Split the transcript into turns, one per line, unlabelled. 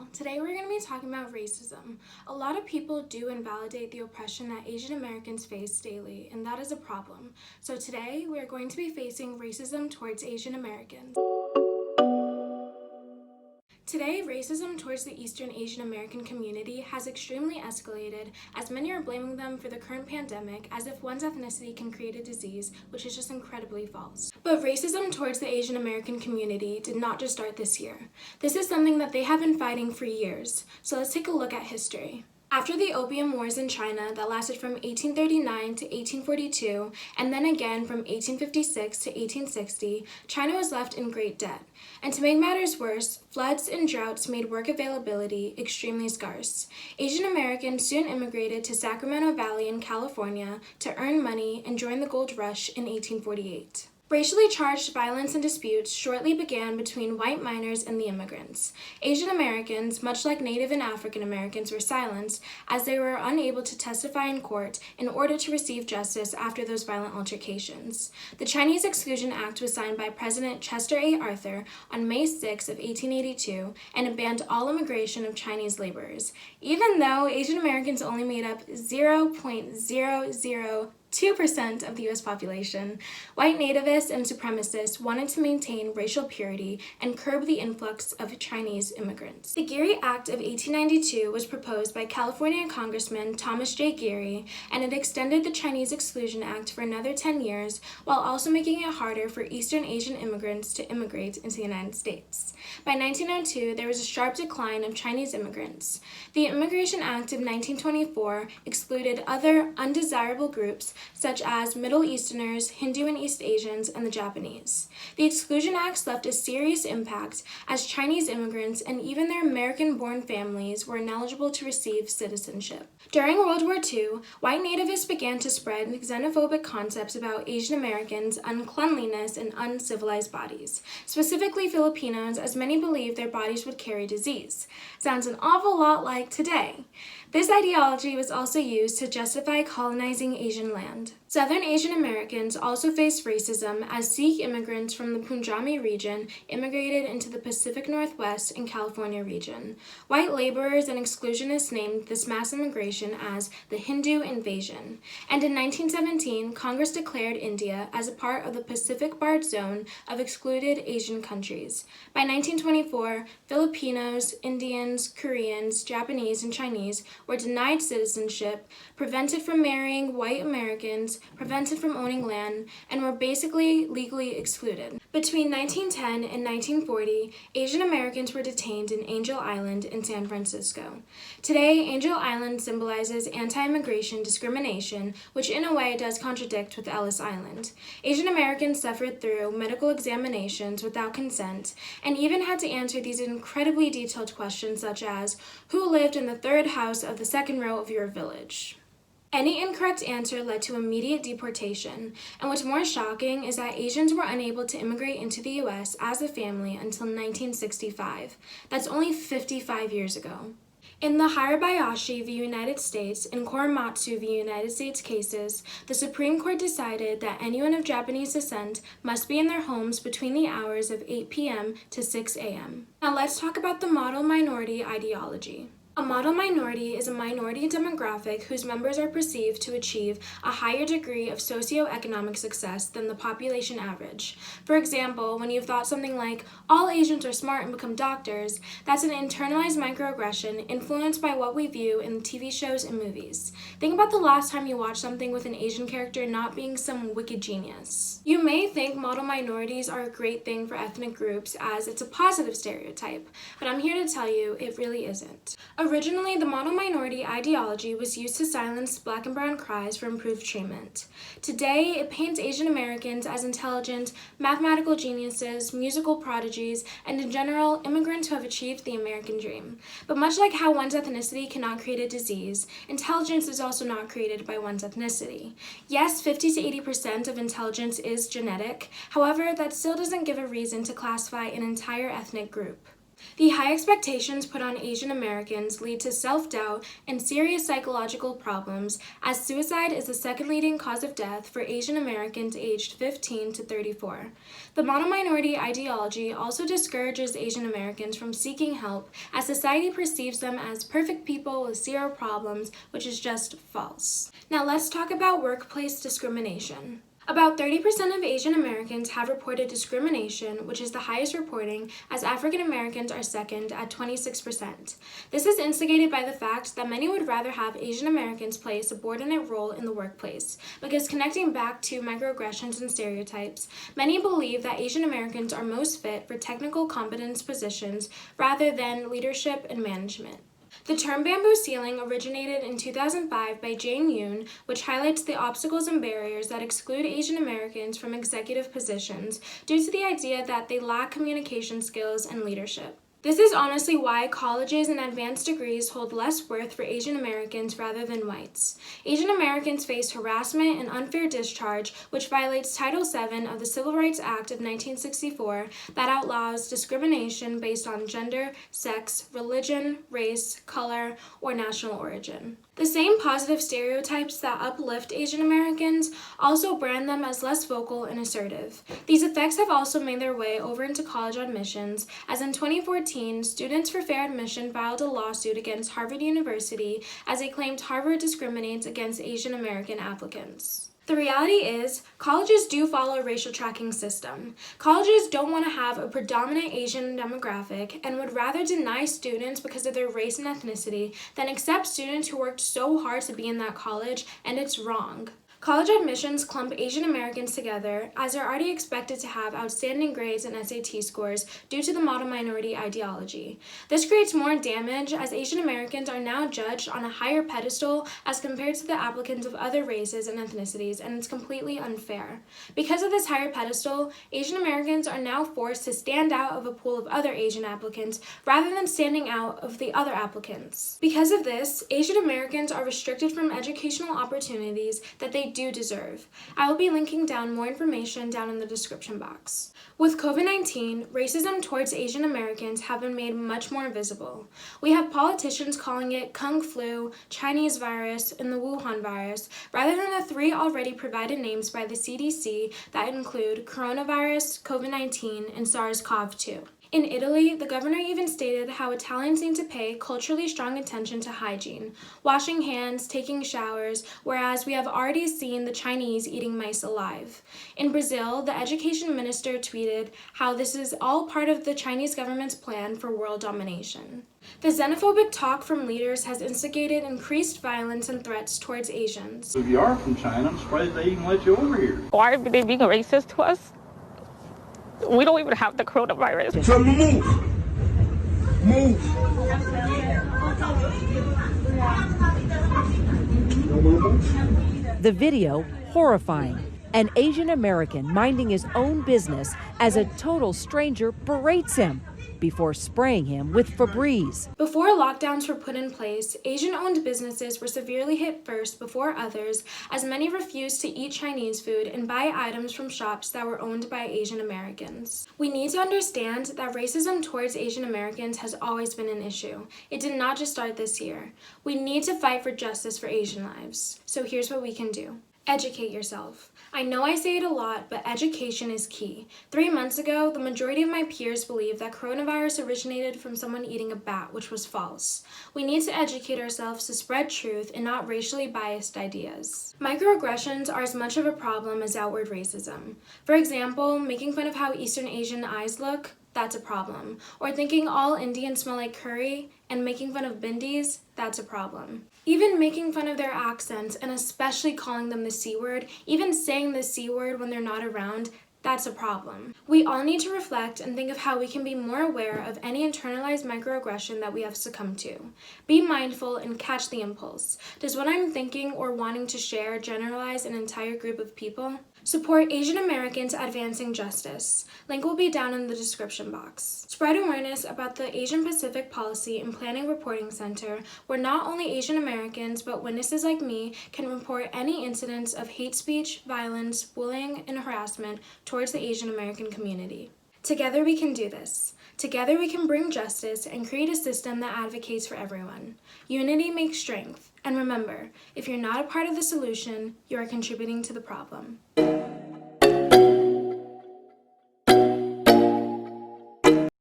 channel. Today we're going to be talking about racism. A lot of people do invalidate the oppression that Asian Americans face daily, and that is a problem. So today we are going to be facing racism towards Asian Americans. Today, racism towards the Eastern Asian American community has extremely escalated, as many are blaming them for the current pandemic as if one's ethnicity can create a disease, which is just incredibly false. But racism towards the Asian American community did not just start this year. This is something that they have been fighting for years, so let's take a look at history. After the Opium Wars in China that lasted from 1839 to 1842, and then again from 1856 to 1860, China was left in great debt. And to make matters worse, floods and droughts made work availability extremely scarce. Asian Americans soon immigrated to Sacramento Valley in California to earn money and join the gold rush in 1848. Racially charged violence and disputes shortly began between white miners and the immigrants. Asian Americans, much like Native and African Americans, were silenced as they were unable to testify in court in order to receive justice after those violent altercations. The Chinese Exclusion Act was signed by President Chester A. Arthur on May 6 of 1882, and it banned all immigration of Chinese laborers, even though Asian Americans only made up 0.002% of the U.S. population. White nativists and supremacists wanted to maintain racial purity and curb the influx of Chinese immigrants. The Geary Act of 1892 was proposed by California Congressman Thomas J. Geary, and it extended the Chinese Exclusion Act for another 10 years, while also making it harder for Eastern Asian immigrants to immigrate into the United States. By 1902, there was a sharp decline of Chinese immigrants. The Immigration Act of 1924 excluded other undesirable groups such as Middle Easterners, Hindu and East Asians, and the Japanese. The Exclusion Acts left a serious impact as Chinese immigrants and even their American-born families were ineligible to receive citizenship. During World War II, white nativists began to spread xenophobic concepts about Asian Americans' uncleanliness and uncivilized bodies, specifically Filipinos, as many believed their bodies would carry disease. Sounds an awful lot like today. This ideology was also used to justify colonizing Asian land. Southern Asian Americans also faced racism as Sikh immigrants from the Punjabi region immigrated into the Pacific Northwest and California region. White laborers and exclusionists named this mass immigration as the Hindu invasion. And in 1917, Congress declared India as a part of the Pacific Barred Zone of excluded Asian countries. By 1924, Filipinos, Indians, Koreans, Japanese, and Chinese were denied citizenship, prevented from marrying white Americans, prevented from owning land, and were basically legally excluded. Between 1910 and 1940, Asian Americans were detained in Angel Island in San Francisco. Today, Angel Island symbolizes anti-immigration discrimination, which in a way does contradict with Ellis Island. Asian Americans suffered through medical examinations without consent, and even had to answer these incredibly detailed questions such as, who lived in the third house of the second row of your village? Any incorrect answer led to immediate deportation, and what's more shocking is that Asians were unable to immigrate into the U.S. as a family until 1965. That's only 55 years ago. In the Hirabayashi v. United States and Korematsu v. United States cases, the Supreme Court decided that anyone of Japanese descent must be in their homes between the hours of 8 p.m. to 6 a.m. Now let's talk about the model minority ideology. A model minority is a minority demographic whose members are perceived to achieve a higher degree of socioeconomic success than the population average. For example, when you've thought something like, all Asians are smart and become doctors, that's an internalized microaggression influenced by what we view in TV shows and movies. Think about the last time you watched something with an Asian character not being some wicked genius. You may think model minorities are a great thing for ethnic groups as it's a positive stereotype, but I'm here to tell you it really isn't. Originally, the model minority ideology was used to silence Black and brown cries for improved treatment. Today, it paints Asian Americans as intelligent, mathematical geniuses, musical prodigies, and in general, immigrants who have achieved the American dream. But much like how one's ethnicity cannot create a disease, intelligence is also not created by one's ethnicity. Yes, 50 to 80% of intelligence is genetic. However, that still doesn't give a reason to classify an entire ethnic group. The high expectations put on Asian Americans lead to self-doubt and serious psychological problems, as suicide is the second leading cause of death for Asian Americans aged 15 to 34. The monominority ideology also discourages Asian Americans from seeking help, as society perceives them as perfect people with zero problems, which is just false. Now let's talk about workplace discrimination. About 30% of Asian Americans have reported discrimination, which is the highest reporting, as African Americans are second at 26%. This is instigated by the fact that many would rather have Asian Americans play a subordinate role in the workplace, because connecting back to microaggressions and stereotypes, many believe that Asian Americans are most fit for technical competence positions rather than leadership and management. The term bamboo ceiling originated in 2005 by Jane Yoon, which highlights the obstacles and barriers that exclude Asian Americans from executive positions due to the idea that they lack communication skills and leadership. This is honestly why colleges and advanced degrees hold less worth for Asian Americans rather than whites. Asian Americans face harassment and unfair discharge, which violates Title VII of the Civil Rights Act of 1964 that outlaws discrimination based on gender, sex, religion, race, color, or national origin. The same positive stereotypes that uplift Asian Americans also brand them as less vocal and assertive. These effects have also made their way over into college admissions, as in 2014, Students for Fair Admission filed a lawsuit against Harvard University as they claimed Harvard discriminates against Asian American applicants. The reality is, colleges do follow a racial tracking system. Colleges don't want to have a predominant Asian demographic and would rather deny students because of their race and ethnicity than accept students who worked so hard to be in that college, and it's wrong. College admissions clump Asian Americans together, as they're already expected to have outstanding grades and SAT scores due to the model-minority ideology. This creates more damage, as Asian Americans are now judged on a higher pedestal as compared to the applicants of other races and ethnicities, and it's completely unfair. Because of this higher pedestal, Asian Americans are now forced to stand out of a pool of other Asian applicants rather than standing out of the other applicants. Because of this, Asian Americans are restricted from educational opportunities that they do deserve. I will be linking down more information down in the description box. With COVID-19, racism towards Asian Americans have been made much more visible. We have politicians calling it Kung Flu, Chinese virus, and the Wuhan virus, rather than the three already provided names by the CDC that include coronavirus, COVID-19, and SARS-CoV-2. In Italy, the governor even stated how Italians need to pay culturally strong attention to hygiene, washing hands, taking showers, whereas we have already seen the Chinese eating mice alive. In Brazil, the education minister tweeted how this is all part of the Chinese government's plan for world domination. The xenophobic talk from leaders has instigated increased violence and threats towards Asians.
If you are from China, I'm surprised they even let you over here.
Why are they being racist to us? We don't even have the coronavirus.
So move.
The video, horrifying. An Asian American minding his own business as a total stranger berates him before spraying him with Febreze.
Before lockdowns were put in place, Asian-owned businesses were severely hit first before others, as many refused to eat Chinese food and buy items from shops that were owned by Asian Americans. We need to understand that racism towards Asian Americans has always been an issue. It did not just start this year. We need to fight for justice for Asian lives. So here's what we can do. Educate yourself. I know I say it a lot, but education is key. 3 months ago, the majority of my peers believed that coronavirus originated from someone eating a bat, which was false. We need to educate ourselves to spread truth and not racially biased ideas. Microaggressions are as much of a problem as outward racism. For example, making fun of how Eastern Asian eyes look, that's a problem. Or thinking all Indians smell like curry and making fun of bindis, that's a problem. Even making fun of their accents and especially calling them the C word, even saying the C word when they're not around, that's a problem. We all need to reflect and think of how we can be more aware of any internalized microaggression that we have succumbed to. Be mindful and catch the impulse. Does what I'm thinking or wanting to share generalize an entire group of people? Support Asian Americans advancing justice. Link will be down in the description box. Spread awareness about the Asian Pacific Policy and Planning Reporting Center, where not only Asian Americans, but witnesses like me can report any incidents of hate speech, violence, bullying, and harassment towards the Asian American community. Together we can do this. Together we can bring justice and create a system that advocates for everyone. Unity makes strength. And remember, if you're not a part of the solution, you are contributing to the problem.